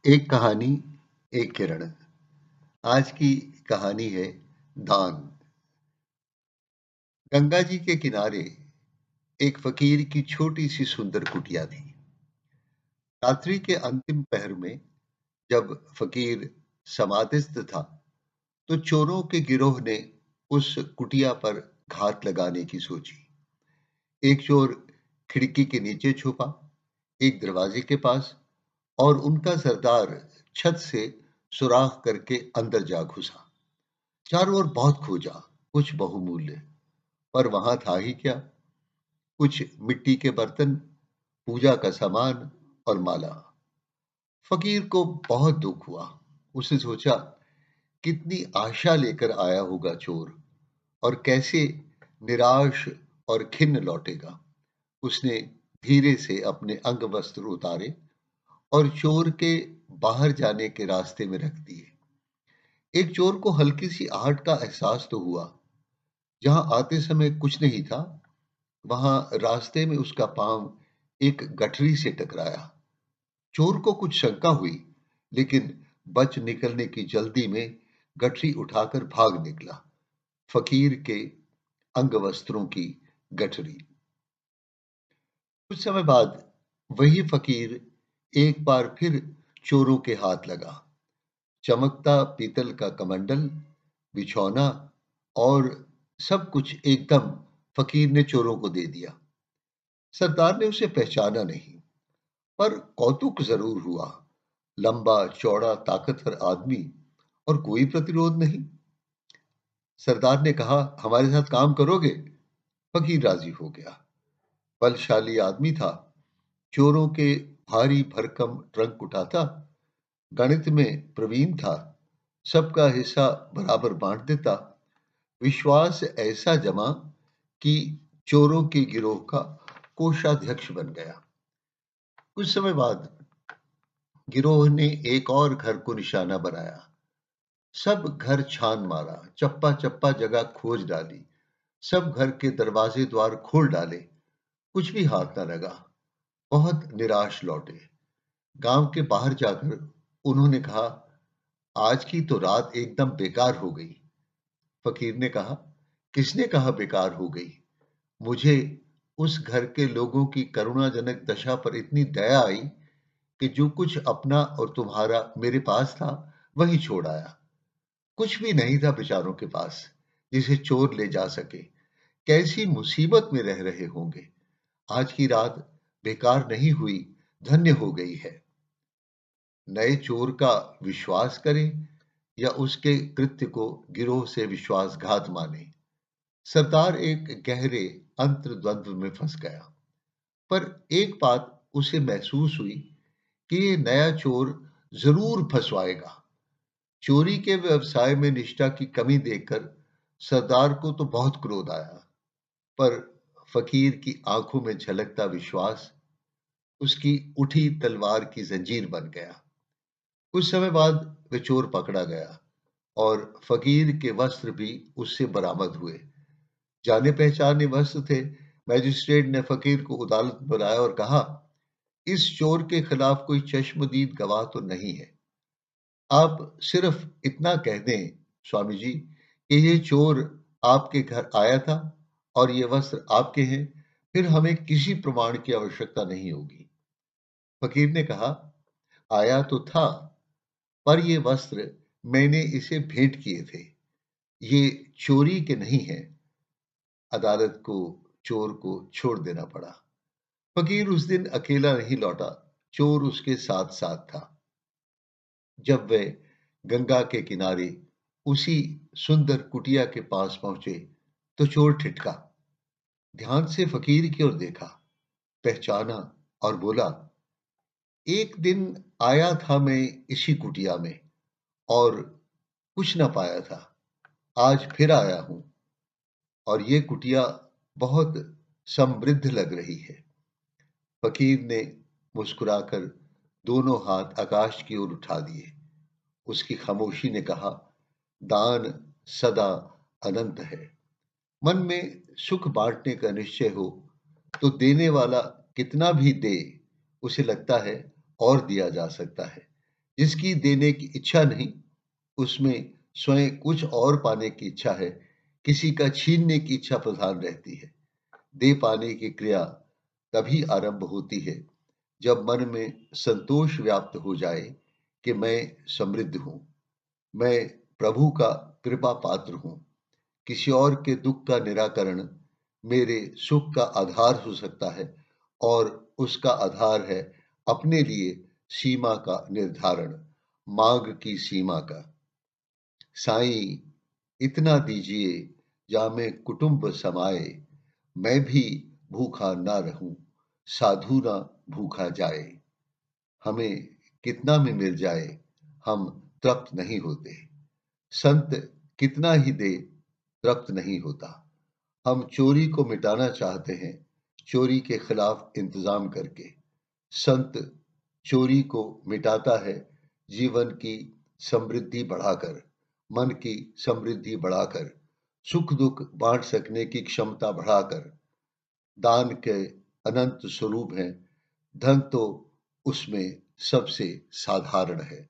एक कहानी, एक किरण। आज की कहानी है दान। गंगा जी के किनारे एक फकीर की छोटी सी सुंदर कुटिया थी। रात्रि के अंतिम पहर में जब फकीर समाधिस्थ था, तो चोरों के गिरोह ने उस कुटिया पर घात लगाने की सोची। एक चोर खिड़की के नीचे छुपा, एक दरवाजे के पास, और उनका सरदार छत से सुराख करके अंदर जा घुसा। चारों ओर बहुत खोजा, कुछ बहुमूल्य, पर वहां था ही क्या? कुछ मिट्टी के बर्तन, पूजा का सामान और माला। फकीर को बहुत दुख हुआ। उसने सोचा, कितनी आशा लेकर आया होगा चोर, और कैसे निराश और खिन्न लौटेगा। उसने धीरे से अपने अंग वस्त्र उतारे और चोर के बाहर जाने के रास्ते में रख दिए। एक चोर को हल्की सी आहट का एहसास तो हुआ। जहां आते समय कुछ नहीं था, वहां रास्ते में उसका पांव एक गठरी से टकराया। चोर को कुछ शंका हुई, लेकिन बच निकलने की जल्दी में गठरी उठाकर भाग निकला। फकीर के अंग वस्त्रों की गठरी। कुछ समय बाद वही फकीर एक बार फिर चोरों के हाथ लगा। चमकता पीतल का कमंडल, बिछौना और सब कुछ एकदम फकीर ने चोरों को दे दिया। सरदार ने उसे पहचाना नहीं, पर कौतुक जरूर हुआ। लंबा चौड़ा ताकतवर आदमी, और कोई प्रतिरोध नहीं। सरदार ने कहा, हमारे साथ काम करोगे? फकीर राजी हो गया। बलशाली आदमी था, चोरों के भारी भरकम ट्रंक उठाता, गणित में प्रवीण था, सबका हिस्सा बराबर बांट देता। विश्वास ऐसा जमा कि चोरों के गिरोह का कोषाध्यक्ष बन गया। कुछ समय बाद गिरोह ने एक और घर को निशाना बनाया। सब घर छान मारा, चप्पा चप्पा जगह खोज डाली, सब घर के दरवाजे द्वार खोल डाले, कुछ भी हाथ न लगा। बहुत निराश लौटे। गांव के बाहर जाकर उन्होंने कहा, आज की तो रात एकदम बेकार हो गई। फकीर ने कहा, किसने कहा बेकार हो गई? मुझे उस घर के लोगों की करुणाजनक दशा पर इतनी दया आई कि जो कुछ अपना और तुम्हारा मेरे पास था, वही छोड़ आया। कुछ भी नहीं था बेचारों के पास जिसे चोर ले जा सके। कैसी मुसीबत में रह रहे होंगे। आज की रात बेकार नहीं हुई, धन्य हो गई है। नए चोर का विश्वास करें या उसके कृत्य को गिरोह से विश्वासघात माने। सरदार एक गहरे अंतर्द्वंद्व में फंस गया। पर एक बात उसे महसूस हुई कि ये नया चोर जरूर फंसवाएगा। चोरी के व्यवसाय में निष्ठा की कमी देखकर सरदार को तो बहुत क्रोध आया, पर फकीर की आंखों में झलकता विश्वास उसकी उठी तलवार की जंजीर बन गया। कुछ समय बाद वह चोर पकड़ा गया, और फकीर के वस्त्र भी उससे बरामद हुए। जाने पहचाने वस्त्र थे। मैजिस्ट्रेट ने फकीर को अदालत में बुलाया और कहा, इस चोर के खिलाफ कोई चश्मदीद गवाह तो नहीं है। आप सिर्फ इतना कह दें, स्वामी जी, कि ये चोर आपके घर आया था और ये वस्त्र आपके हैं, फिर हमें किसी प्रमाण की आवश्यकता नहीं होगी। फकीर ने कहा, आया तो था, पर ये वस्त्र मैंने इसे भेंट किए थे, ये चोरी के नहीं हैं। अदालत को चोर को छोड़ देना पड़ा। फकीर उस दिन अकेला नहीं लौटा, चोर उसके साथ साथ था। जब वे गंगा के किनारे उसी सुंदर कुटिया के पास पहुंचे, तो चोर ठिठका, ध्यान से फकीर की ओर देखा, पहचाना और बोला, एक दिन आया था मैं इसी कुटिया में, और कुछ ना पाया था। आज फिर आया हूं, और ये कुटिया बहुत समृद्ध लग रही है। फकीर ने मुस्कुराकर दोनों हाथ आकाश की ओर उठा दिए। उसकी खामोशी ने कहा, दान सदा अनंत है। मन में सुख बांटने का निश्चय हो, तो देने वाला कितना भी दे, उसे लगता है और दिया जा सकता है। जिसकी देने की इच्छा नहीं, उसमें स्वयं कुछ और पाने की इच्छा है, किसी का छीनने की इच्छा प्रधान रहती है। दे पाने की क्रिया तभी आरंभ होती है जब मन में संतोष व्याप्त हो जाए कि मैं समृद्ध हूं, मैं प्रभु का कृपा पात्र हूं। किसी और के दुख का निराकरण मेरे सुख का आधार हो सकता है, और उसका आधार है अपने लिए सीमा का निर्धारण, मांग की सीमा का। साईं, इतना दीजिए जामे कुटुंब समाए, मैं भी भूखा ना रहूं, साधु ना भूखा जाए। हमें कितना भी मिल जाए, हम तृप्त नहीं होते। संत कितना ही दे, तृप्त नहीं होता। हम चोरी को मिटाना चाहते हैं, चोरी के खिलाफ इंतजाम करके। संत चोरी को मिटाता है जीवन की समृद्धि बढ़ाकर, मन की समृद्धि बढ़ाकर, सुख दुख बांट सकने की क्षमता बढ़ाकर। दान के अनंत स्वरूप हैं, धन तो उसमें सबसे साधारण है।